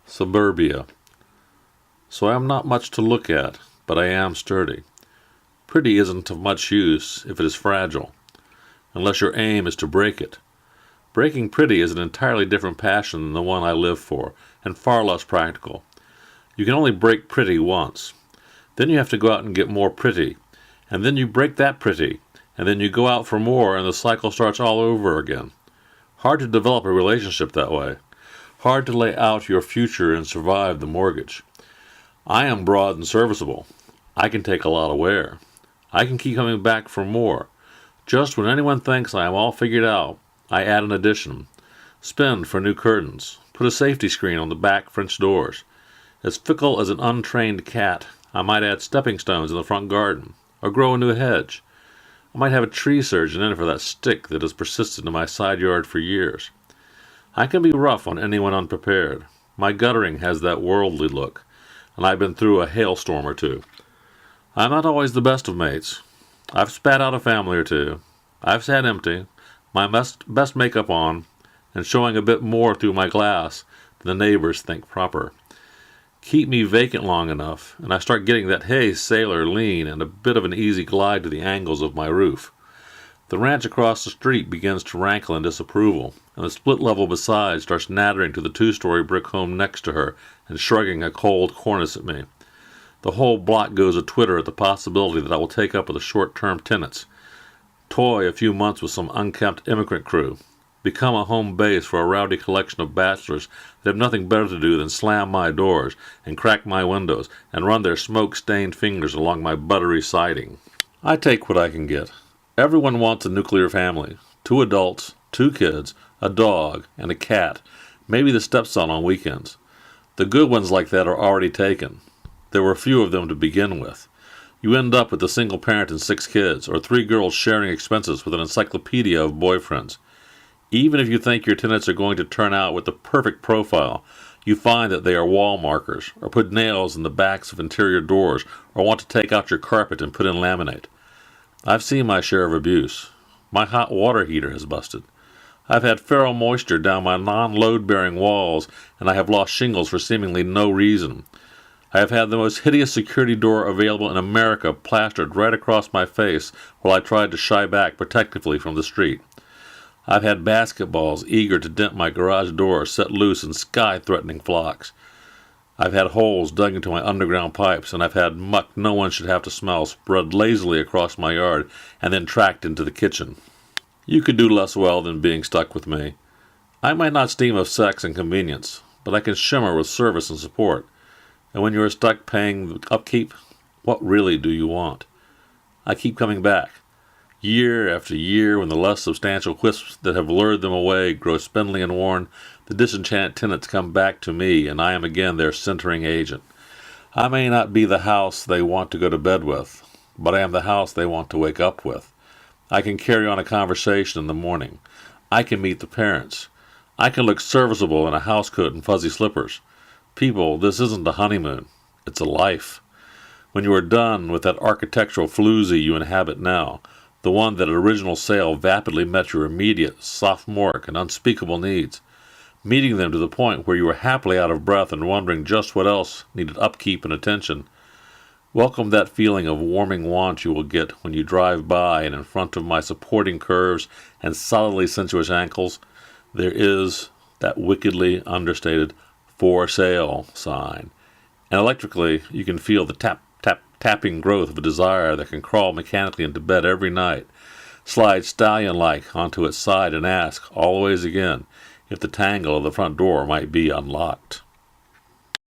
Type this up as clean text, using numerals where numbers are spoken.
Suburbia. So I am not much to look at, but I am sturdy. Pretty isn't of much use if it is fragile, unless your aim is to break it. Breaking pretty is an entirely different passion than the one I live for, and far less practical. You can only break pretty once. Then you have to go out and get more pretty, and then you break that pretty, and then you go out for more, and the cycle starts all over again. Hard to develop a relationship that way. Hard to lay out your future and survive the mortgage. I am broad and serviceable. I can take a lot of wear. I can keep coming back for more. Just when anyone thinks I am all figured out, I add an addition. Spend for new curtains. Put a safety screen on the back French doors. As fickle as an untrained cat, I might add stepping stones in the front garden, or grow a new hedge. I might have a tree surgeon in for that stick that has persisted in my side yard for years. I can be rough on anyone unprepared. My guttering has that worldly look, and I've been through a hailstorm or two. I'm not always the best of mates. I've spat out a family or two. I've sat empty, my best makeup on, and showing a bit more through my glass than the neighbors think proper. Keep me vacant long enough, and I start getting that hey sailor lean and a bit of an easy glide to the angles of my roof. The ranch across the street begins to rankle in disapproval, and the split level beside starts nattering to the two-story brick home next to her and shrugging a cold cornice at me. The whole block goes a-twitter at the possibility that I will take up with the short-term tenants, toy a few months with some unkempt immigrant crew, become a home base for a rowdy collection of bachelors that have nothing better to do than slam my doors and crack my windows and run their smoke-stained fingers along my buttery siding. I take what I can get. Everyone wants a nuclear family. 2 adults, 2 kids, a dog, and a cat, maybe the stepson on weekends. The good ones like that are already taken. There were few of them to begin with. You end up with a single parent and 6 kids, or 3 girls sharing expenses with an encyclopedia of boyfriends. Even if you think your tenants are going to turn out with the perfect profile, you find that they are wall markers, or put nails in the backs of interior doors, or want to take out your carpet and put in laminate. I've seen my share of abuse. My hot water heater has busted. I've had feral moisture down my non-load-bearing walls, and I have lost shingles for seemingly no reason. I have had the most hideous security door available in America plastered right across my face while I tried to shy back protectively from the street. I've had basketballs eager to dent my garage door set loose in sky-threatening flocks. I've had holes dug into my underground pipes, and I've had muck no one should have to smell spread lazily across my yard and then tracked into the kitchen. You could do less well than being stuck with me. I might not steam of sex and convenience, but I can shimmer with service and support. And when you are stuck paying the upkeep, what really do you want? I keep coming back. Year after year, when the less substantial wisps that have lured them away grow spindly and worn, the disenchanted tenants come back to me, and I am again their centering agent. I may not be the house they want to go to bed with, but I am the house they want to wake up with. I can carry on a conversation in the morning. I can meet the parents. I can look serviceable in a housecoat and fuzzy slippers. People, this isn't a honeymoon. It's a life. When you are done with that architectural floozy you inhabit now, the one that at original sale vapidly met your immediate, sophomoric, and unspeakable needs, meeting them to the point where you were happily out of breath and wondering just what else needed upkeep and attention, welcome that feeling of warming want you will get when you drive by and in front of my supporting curves and solidly sensuous ankles, there is that wickedly understated "for sale" sign. And electrically, you can feel the tapping growth of a desire that can crawl mechanically into bed every night, slide stallion-like onto its side and ask, always again, if the tangle of the front door might be unlocked.